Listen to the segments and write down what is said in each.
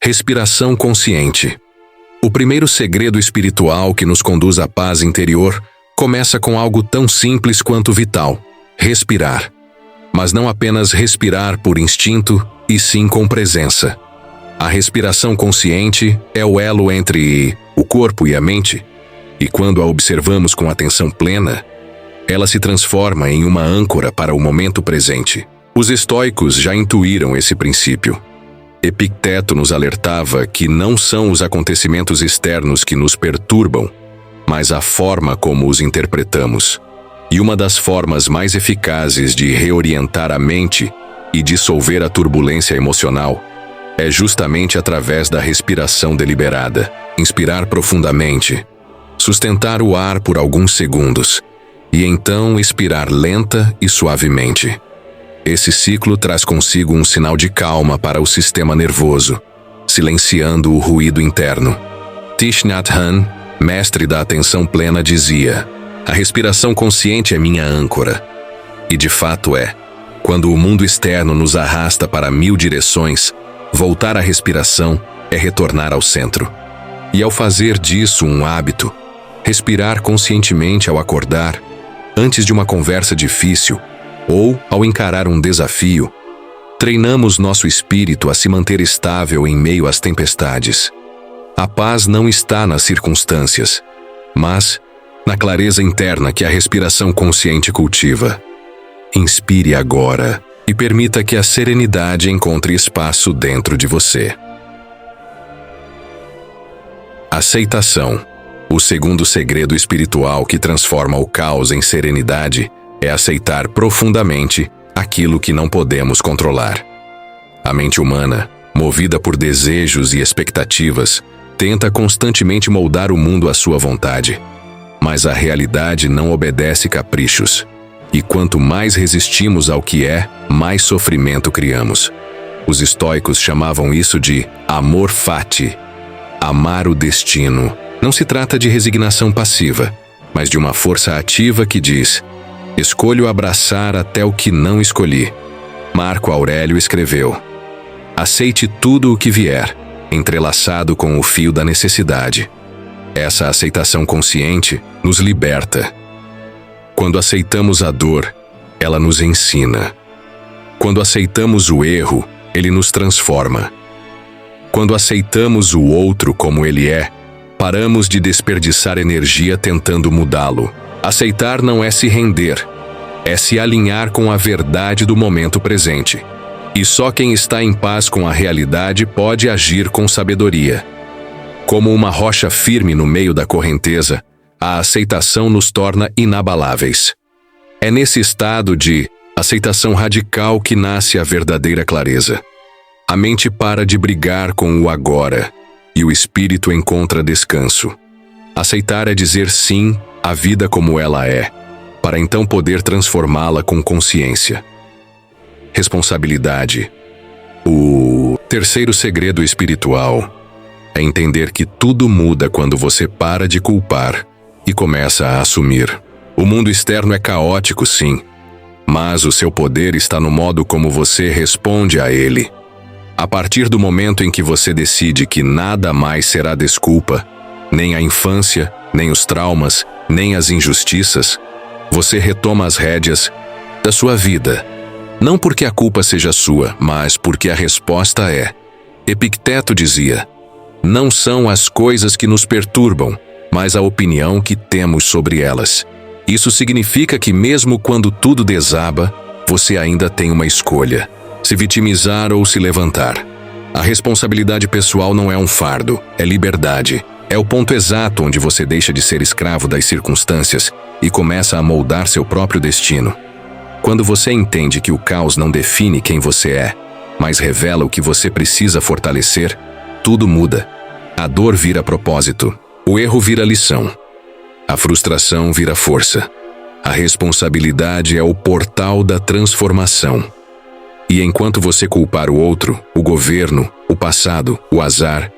Respiração consciente. O primeiro segredo espiritual que nos conduz à paz interior começa com algo tão simples quanto vital: respirar. Mas não apenas respirar por instinto, e sim com presença. A respiração consciente é o elo entre o corpo e a mente, e quando a observamos com atenção plena, ela se transforma em uma âncora para o momento presente. Os estoicos já intuíram esse princípio. Epicteto nos alertava que não são os acontecimentos externos que nos perturbam, mas a forma como os interpretamos. E uma das formas mais eficazes de reorientar a mente e dissolver a turbulência emocional é justamente através da respiração deliberada. Inspirar profundamente, sustentar o ar por alguns segundos e então expirar lenta e suavemente. Esse ciclo traz consigo um sinal de calma para o sistema nervoso, silenciando o ruído interno. Thich Nhat Hanh, mestre da atenção plena, dizia: "A respiração consciente é minha âncora." E de fato é. Quando o mundo externo nos arrasta para 1000 direções, voltar à respiração é retornar ao centro. E ao fazer disso um hábito, respirar conscientemente ao acordar, antes de uma conversa difícil, ou ao encarar um desafio, treinamos nosso espírito a se manter estável em meio às tempestades. A paz não está nas circunstâncias, mas na clareza interna que a respiração consciente cultiva. Inspire agora e permita que a serenidade encontre espaço dentro de você. Aceitação. O segundo segredo espiritual que transforma o caos em serenidade é aceitar profundamente aquilo que não podemos controlar. A mente humana, movida por desejos e expectativas, tenta constantemente moldar o mundo à sua vontade. Mas a realidade não obedece caprichos. E quanto mais resistimos ao que é, mais sofrimento criamos. Os estoicos chamavam isso de amor fati, amar o destino. Não se trata de resignação passiva, mas de uma força ativa que diz: escolho abraçar até o que não escolhi. Marco Aurélio escreveu: aceite tudo o que vier, entrelaçado com o fio da necessidade. Essa aceitação consciente nos liberta. Quando aceitamos a dor, ela nos ensina. Quando aceitamos o erro, ele nos transforma. Quando aceitamos o outro como ele é, paramos de desperdiçar energia tentando mudá-lo. Aceitar não é se render, é se alinhar com a verdade do momento presente. E só quem está em paz com a realidade pode agir com sabedoria. Como uma rocha firme no meio da correnteza, a aceitação nos torna inabaláveis. É nesse estado de aceitação radical que nasce a verdadeira clareza. A mente para de brigar com o agora, e o espírito encontra descanso. Aceitar é dizer sim à vida como ela é, para então poder transformá-la com consciência. Responsabilidade. O terceiro segredo espiritual é entender que tudo muda quando você para de culpar e começa a assumir. O mundo externo é caótico, sim, mas o seu poder está no modo como você responde a ele. A partir do momento em que você decide que nada mais será desculpa, nem a infância, nem os traumas, nem as injustiças, você retoma as rédeas da sua vida. Não porque a culpa seja sua, mas porque a resposta é. Epicteto dizia: não são as coisas que nos perturbam, mas a opinião que temos sobre elas. Isso significa que mesmo quando tudo desaba, você ainda tem uma escolha: se vitimizar ou se levantar. A responsabilidade pessoal não é um fardo, é liberdade. É o ponto exato onde você deixa de ser escravo das circunstâncias e começa a moldar seu próprio destino. Quando você entende que o caos não define quem você é, mas revela o que você precisa fortalecer, tudo muda. A dor vira propósito, o erro vira lição, a frustração vira força. A responsabilidade é o portal da transformação. E enquanto você culpar o outro, o governo, o passado, o azar,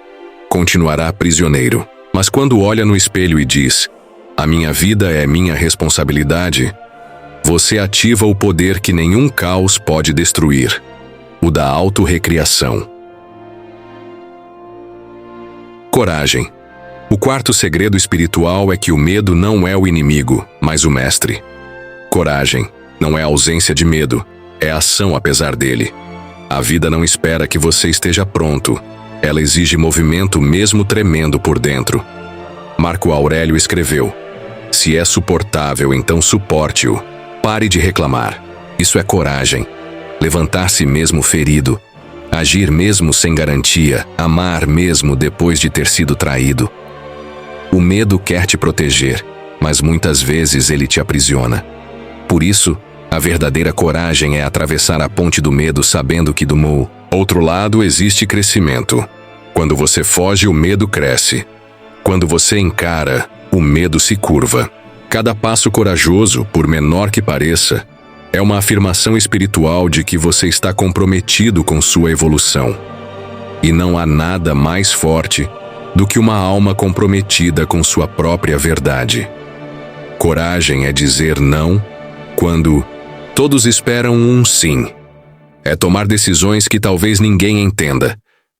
continuará prisioneiro. Mas quando olha no espelho e diz: a minha vida é minha responsabilidade, você ativa o poder que nenhum caos pode destruir, o da autorrecriação. Coragem. O quarto segredo espiritual é que o medo não é o inimigo, mas o mestre. Coragem não é ausência de medo, é ação apesar dele. A vida não espera que você esteja pronto. Ela exige movimento mesmo tremendo por dentro. Marco Aurélio escreveu: "Se é suportável, então suporte-o. Pare de reclamar. Isso é coragem. Levantar-se mesmo ferido. Agir mesmo sem garantia. Amar mesmo depois de ter sido traído." O medo quer te proteger, mas muitas vezes ele te aprisiona. Por isso, a verdadeira coragem é atravessar a ponte do medo sabendo que do outro lado existe crescimento. Quando você foge, o medo cresce. Quando você encara, o medo se curva. Cada passo corajoso, por menor que pareça, é uma afirmação espiritual de que você está comprometido com sua evolução. E não há nada mais forte do que uma alma comprometida com sua própria verdade. Coragem é dizer não quando todos esperam um sim. É tomar decisões que talvez ninguém entenda,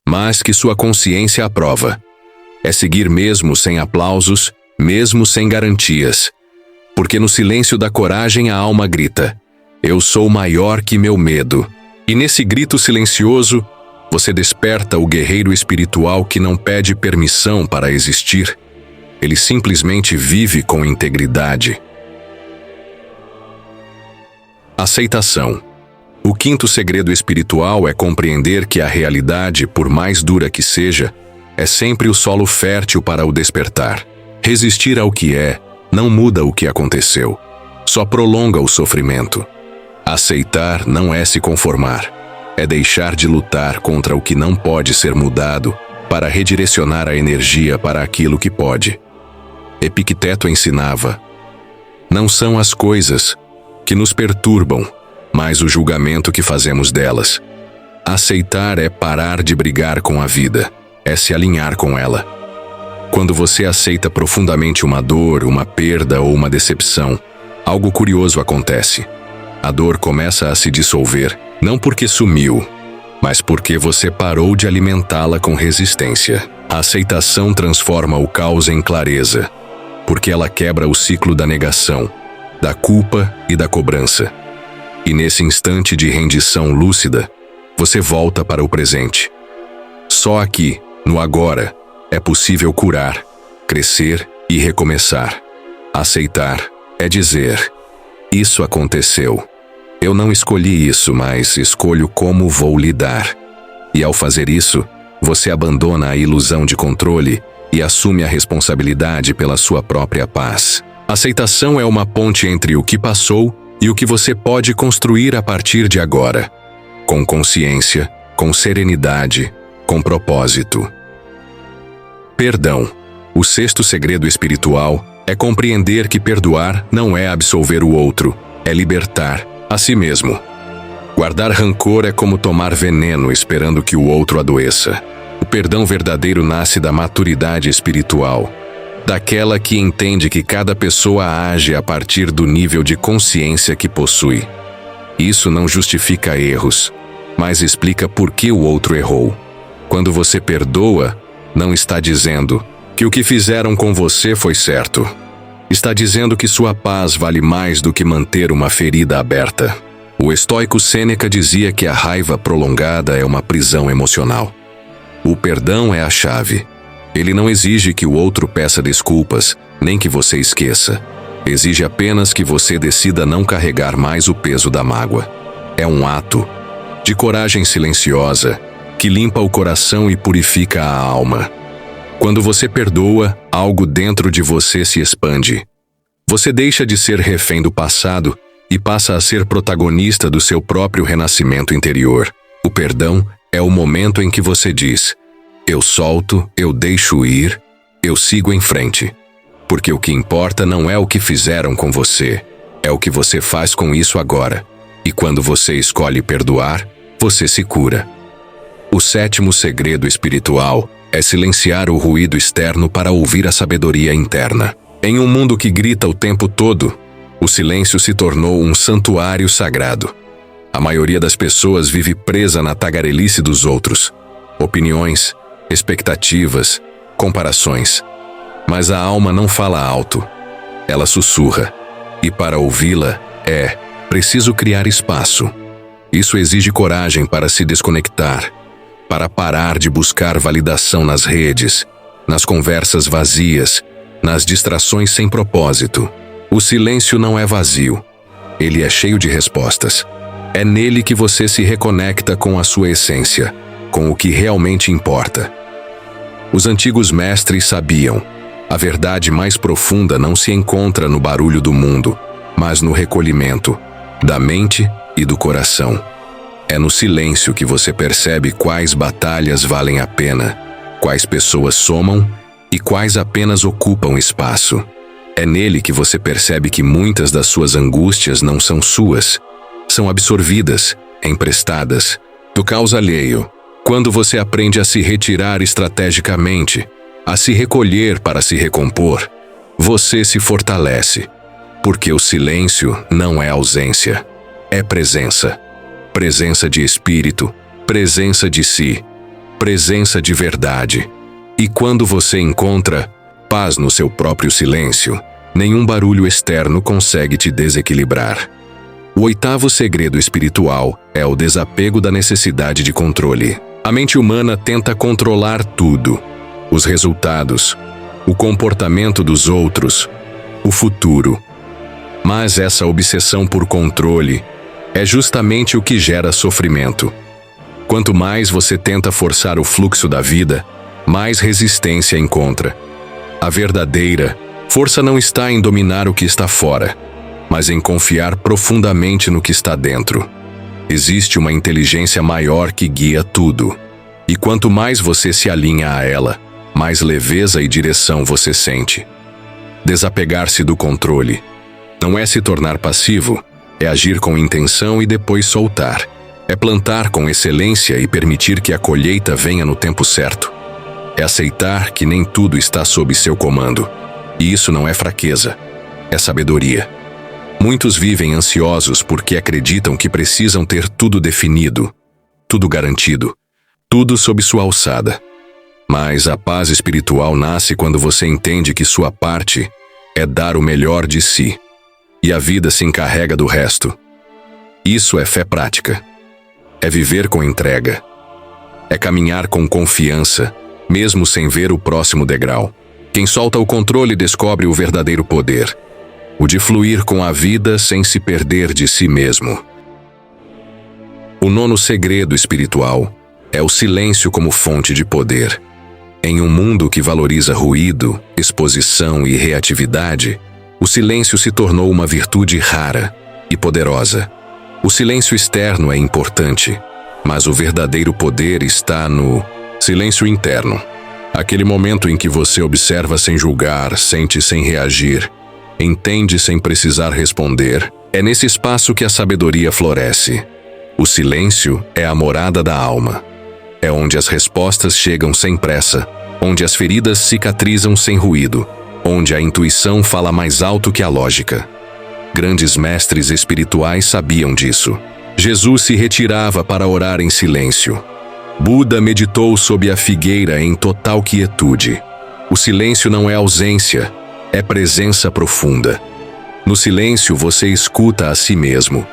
mas que sua consciência aprova. É seguir mesmo sem aplausos, mesmo sem garantias. Porque no silêncio da coragem a alma grita: "Eu sou maior que meu medo." E nesse grito silencioso, você desperta o guerreiro espiritual que não pede permissão para existir. Ele simplesmente vive com integridade. Aceitação. O quinto segredo espiritual é compreender que a realidade, por mais dura que seja, é sempre o solo fértil para o despertar. Resistir ao que é não muda o que aconteceu, só prolonga o sofrimento. Aceitar não é se conformar, é deixar de lutar contra o que não pode ser mudado para redirecionar a energia para aquilo que pode. Epicteto ensinava: "Não são as coisas que nos perturbam, mas o julgamento que fazemos delas." Aceitar é parar de brigar com a vida, é se alinhar com ela. Quando você aceita profundamente uma dor, uma perda ou uma decepção, algo curioso acontece. A dor começa a se dissolver, não porque sumiu, mas porque você parou de alimentá-la com resistência. A aceitação transforma o caos em clareza, porque ela quebra o ciclo da negação, da culpa e da cobrança. E nesse instante de rendição lúcida, você volta para o presente. Só aqui, no agora, é possível curar, crescer e recomeçar. Aceitar é dizer: "Isso aconteceu. Eu não escolhi isso, mas escolho como vou lidar." E ao fazer isso, você abandona a ilusão de controle e assume a responsabilidade pela sua própria paz. Aceitação é uma ponte entre o que passou e o que você pode construir a partir de agora, com consciência, com serenidade, com propósito. Perdão. O sexto segredo espiritual é compreender que perdoar não é absolver o outro, é libertar a si mesmo. Guardar rancor é como tomar veneno esperando que o outro adoeça. O perdão verdadeiro nasce da maturidade espiritual, daquela que entende que cada pessoa age a partir do nível de consciência que possui. Isso não justifica erros, mas explica por que o outro errou. Quando você perdoa, não está dizendo que o que fizeram com você foi certo. Está dizendo que sua paz vale mais do que manter uma ferida aberta. O estoico Sêneca dizia que a raiva prolongada é uma prisão emocional. O perdão é a chave. Ele não exige que o outro peça desculpas, nem que você esqueça. Exige apenas que você decida não carregar mais o peso da mágoa. É um ato de coragem silenciosa que limpa o coração e purifica a alma. Quando você perdoa, algo dentro de você se expande. Você deixa de ser refém do passado e passa a ser protagonista do seu próprio renascimento interior. O perdão é o momento em que você diz: "Eu solto, eu deixo ir, eu sigo em frente." Porque o que importa não é o que fizeram com você, é o que você faz com isso agora. E quando você escolhe perdoar, você se cura. O sétimo segredo espiritual é silenciar o ruído externo para ouvir a sabedoria interna. Em um mundo que grita o tempo todo, o silêncio se tornou um santuário sagrado. A maioria das pessoas vive presa na tagarelice dos outros. Opiniões, expectativas, comparações. Mas a alma não fala alto, ela sussurra. E para ouvi-la, é preciso criar espaço. Isso exige coragem para se desconectar, para parar de buscar validação nas redes, nas conversas vazias, nas distrações sem propósito. O silêncio não é vazio, ele é cheio de respostas. É nele que você se reconecta com a sua essência, com o que realmente importa. Os antigos mestres sabiam: a verdade mais profunda não se encontra no barulho do mundo, mas no recolhimento da mente e do coração. É no silêncio que você percebe quais batalhas valem a pena, quais pessoas somam e quais apenas ocupam espaço. É nele que você percebe que muitas das suas angústias não são suas, são absorvidas, emprestadas, do caos alheio. Quando você aprende a se retirar estrategicamente, a se recolher para se recompor, você se fortalece. Porque o silêncio não é ausência, é presença. Presença de espírito, presença de si, presença de verdade. E quando você encontra paz no seu próprio silêncio, nenhum barulho externo consegue te desequilibrar. O oitavo segredo espiritual é o desapego da necessidade de controle. A mente humana tenta controlar tudo: os resultados, o comportamento dos outros, o futuro. Mas essa obsessão por controle é justamente o que gera sofrimento. Quanto mais você tenta forçar o fluxo da vida, mais resistência encontra. A verdadeira força não está em dominar o que está fora, mas em confiar profundamente no que está dentro. Existe uma inteligência maior que guia tudo. E quanto mais você se alinha a ela, mais leveza e direção você sente. Desapegar-se do controle não é se tornar passivo, é agir com intenção e depois soltar. É plantar com excelência e permitir que a colheita venha no tempo certo. É aceitar que nem tudo está sob seu comando. E isso não é fraqueza, é sabedoria. Muitos vivem ansiosos porque acreditam que precisam ter tudo definido, tudo garantido, tudo sob sua alçada. Mas a paz espiritual nasce quando você entende que sua parte é dar o melhor de si. E a vida se encarrega do resto. Isso é fé prática. É viver com entrega. É caminhar com confiança, mesmo sem ver o próximo degrau. Quem solta o controle descobre o verdadeiro poder. O de fluir com a vida sem se perder de si mesmo. O nono segredo espiritual é o silêncio como fonte de poder. Em um mundo que valoriza ruído, exposição e reatividade, o silêncio se tornou uma virtude rara e poderosa. O silêncio externo é importante, mas o verdadeiro poder está no silêncio interno. Aquele momento em que você observa sem julgar, sente sem reagir, entende sem precisar responder. É nesse espaço que a sabedoria floresce. O silêncio é a morada da alma. É onde as respostas chegam sem pressa, onde as feridas cicatrizam sem ruído, onde a intuição fala mais alto que a lógica. Grandes mestres espirituais sabiam disso. Jesus se retirava para orar em silêncio. Buda meditou sob a figueira em total quietude. O silêncio não é ausência, é presença profunda. No silêncio você escuta a si mesmo.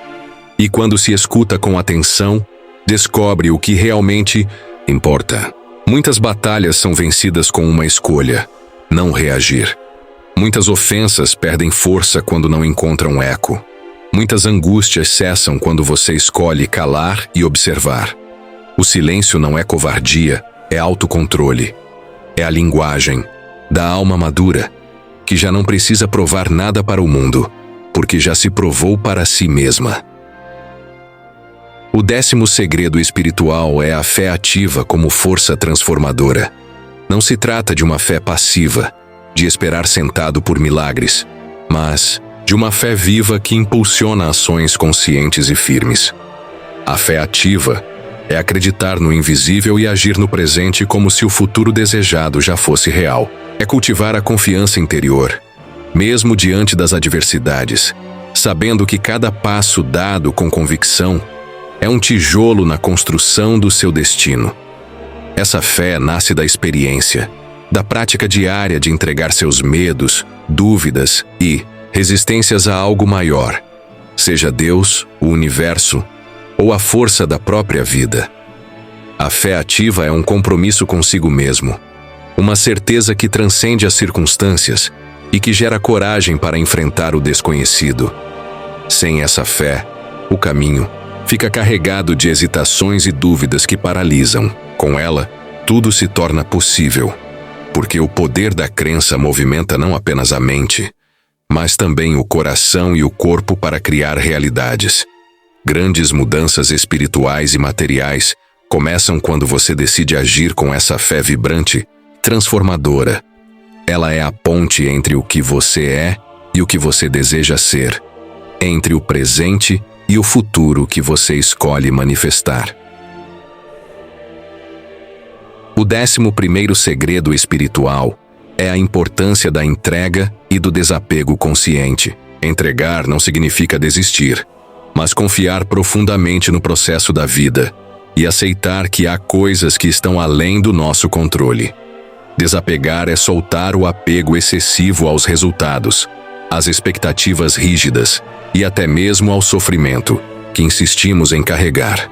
E quando se escuta com atenção, descobre o que realmente importa. Muitas batalhas são vencidas com uma escolha: não reagir. Muitas ofensas perdem força quando não encontram eco. Muitas angústias cessam quando você escolhe calar e observar. O silêncio não é covardia, é autocontrole. É a linguagem da alma madura, que já não precisa provar nada para o mundo, porque já se provou para si mesma. O 10º segredo espiritual é a fé ativa como força transformadora. Não se trata de uma fé passiva, de esperar sentado por milagres, mas de uma fé viva que impulsiona ações conscientes e firmes. A fé ativa é acreditar no invisível e agir no presente como se o futuro desejado já fosse real. É cultivar a confiança interior, mesmo diante das adversidades, sabendo que cada passo dado com convicção é um tijolo na construção do seu destino. Essa fé nasce da experiência, da prática diária de entregar seus medos, dúvidas e resistências a algo maior, seja Deus, o universo ou a força da própria vida. A fé ativa é um compromisso consigo mesmo, uma certeza que transcende as circunstâncias e que gera coragem para enfrentar o desconhecido. Sem essa fé, o caminho fica carregado de hesitações e dúvidas que paralisam. Com ela, tudo se torna possível, porque o poder da crença movimenta não apenas a mente, mas também o coração e o corpo para criar realidades. Grandes mudanças espirituais e materiais começam quando você decide agir com essa fé vibrante, transformadora. Ela é a ponte entre o que você é e o que você deseja ser, entre o presente e o futuro que você escolhe manifestar. O 11º segredo espiritual é a importância da entrega e do desapego consciente. Entregar não significa desistir, mas confiar profundamente no processo da vida e aceitar que há coisas que estão além do nosso controle. Desapegar é soltar o apego excessivo aos resultados, às expectativas rígidas e até mesmo ao sofrimento que insistimos em carregar.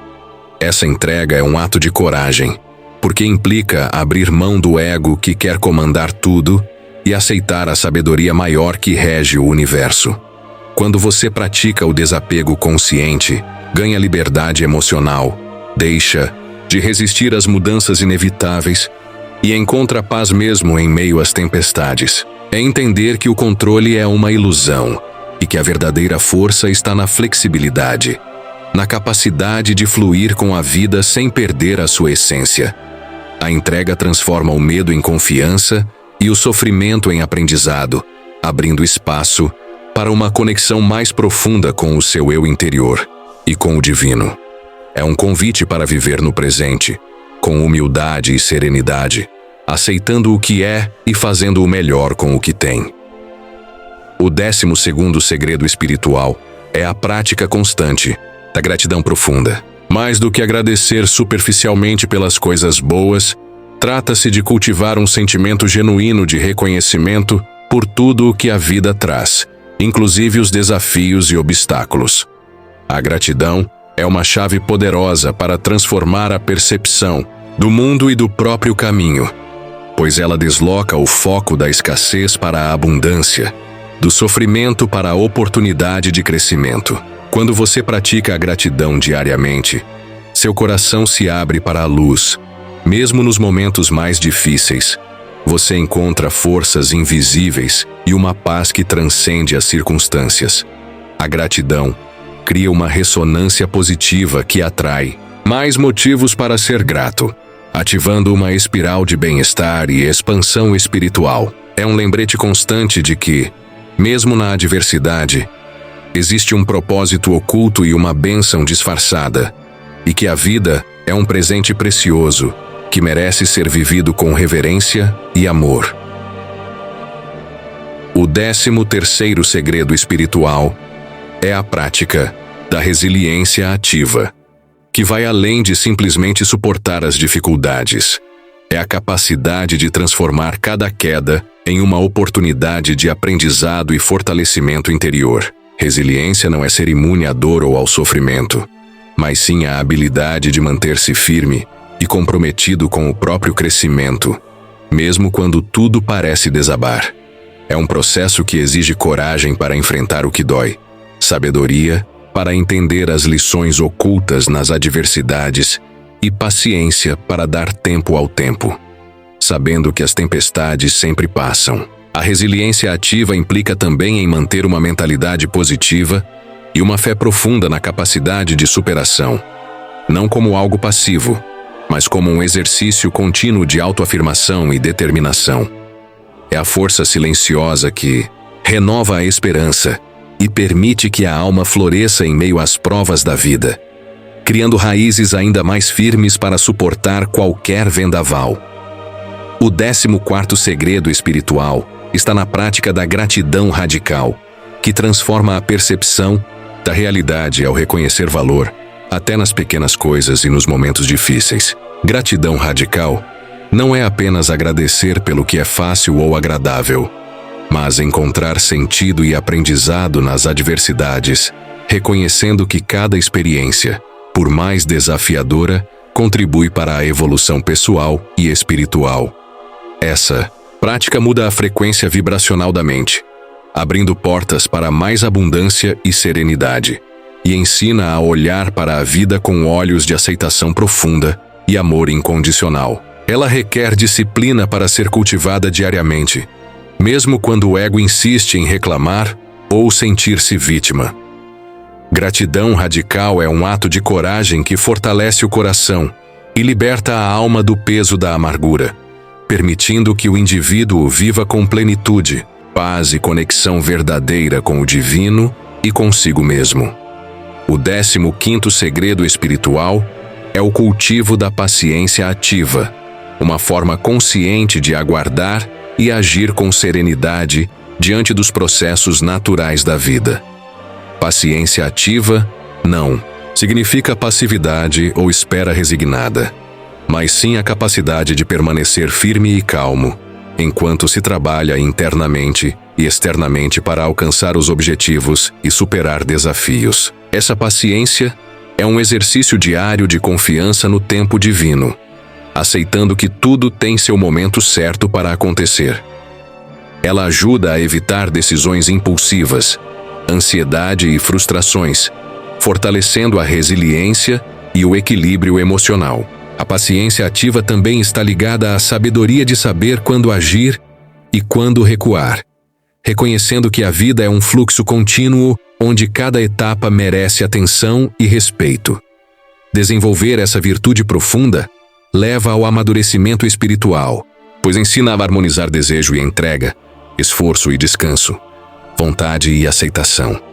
Essa entrega é um ato de coragem, porque implica abrir mão do ego que quer comandar tudo e aceitar a sabedoria maior que rege o universo. Quando você pratica o desapego consciente, ganha liberdade emocional, deixa de resistir às mudanças inevitáveis e encontra paz mesmo em meio às tempestades. É entender que o controle é uma ilusão e que a verdadeira força está na flexibilidade, na capacidade de fluir com a vida sem perder a sua essência. A entrega transforma o medo em confiança e o sofrimento em aprendizado, abrindo espaço para uma conexão mais profunda com o seu eu interior e com o divino. É um convite para viver no presente, com humildade e serenidade, aceitando o que é e fazendo o melhor com o que tem. O 12º segredo espiritual é a prática constante da gratidão profunda. Mais do que agradecer superficialmente pelas coisas boas, trata-se de cultivar um sentimento genuíno de reconhecimento por tudo o que a vida traz, inclusive os desafios e obstáculos. A gratidão é uma chave poderosa para transformar a percepção do mundo e do próprio caminho, pois ela desloca o foco da escassez para a abundância, do sofrimento para a oportunidade de crescimento. Quando você pratica a gratidão diariamente, seu coração se abre para a luz. Mesmo nos momentos mais difíceis, você encontra forças invisíveis e uma paz que transcende as circunstâncias. A gratidão cria uma ressonância positiva que atrai mais motivos para ser grato, ativando uma espiral de bem-estar e expansão espiritual. É um lembrete constante de que, mesmo na adversidade, existe um propósito oculto e uma bênção disfarçada, e que a vida é um presente precioso que merece ser vivido com reverência e amor. O 13º segredo espiritual é a prática da resiliência ativa, que vai além de simplesmente suportar as dificuldades. É a capacidade de transformar cada queda em uma oportunidade de aprendizado e fortalecimento interior. Resiliência não é ser imune à dor ou ao sofrimento, mas sim a habilidade de manter-se firme e comprometido com o próprio crescimento, mesmo quando tudo parece desabar. É um processo que exige coragem para enfrentar o que dói, sabedoria para entender as lições ocultas nas adversidades e paciência para dar tempo ao tempo, sabendo que as tempestades sempre passam. A resiliência ativa implica também em manter uma mentalidade positiva e uma fé profunda na capacidade de superação, não como algo passivo, mas como um exercício contínuo de autoafirmação e determinação. É a força silenciosa que renova a esperança e permite que a alma floresça em meio às provas da vida, criando raízes ainda mais firmes para suportar qualquer vendaval. O 14º segredo espiritual está na prática da gratidão radical, que transforma a percepção da realidade ao reconhecer valor, até nas pequenas coisas e nos momentos difíceis. Gratidão radical não é apenas agradecer pelo que é fácil ou agradável, mas encontrar sentido e aprendizado nas adversidades, reconhecendo que cada experiência, por mais desafiadora, contribui para a evolução pessoal e espiritual. Essa prática muda a frequência vibracional da mente, abrindo portas para mais abundância e serenidade, e ensina a olhar para a vida com olhos de aceitação profunda e amor incondicional. Ela requer disciplina para ser cultivada diariamente, mesmo quando o ego insiste em reclamar ou sentir-se vítima. Gratidão radical é um ato de coragem que fortalece o coração e liberta a alma do peso da amargura, permitindo que o indivíduo viva com plenitude, paz e conexão verdadeira com o divino e consigo mesmo. O 15º segredo espiritual é o cultivo da paciência ativa, uma forma consciente de aguardar e agir com serenidade diante dos processos naturais da vida. Paciência ativa, não significa passividade ou espera resignada, mas sim a capacidade de permanecer firme e calmo, enquanto se trabalha internamente e externamente para alcançar os objetivos e superar desafios. Essa paciência é um exercício diário de confiança no tempo divino, aceitando que tudo tem seu momento certo para acontecer. Ela ajuda a evitar decisões impulsivas, ansiedade e frustrações, fortalecendo a resiliência e o equilíbrio emocional. A paciência ativa também está ligada à sabedoria de saber quando agir e quando recuar, reconhecendo que a vida é um fluxo contínuo onde cada etapa merece atenção e respeito. Desenvolver essa virtude profunda leva ao amadurecimento espiritual, pois ensina a harmonizar desejo e entrega, esforço e descanso, vontade e aceitação.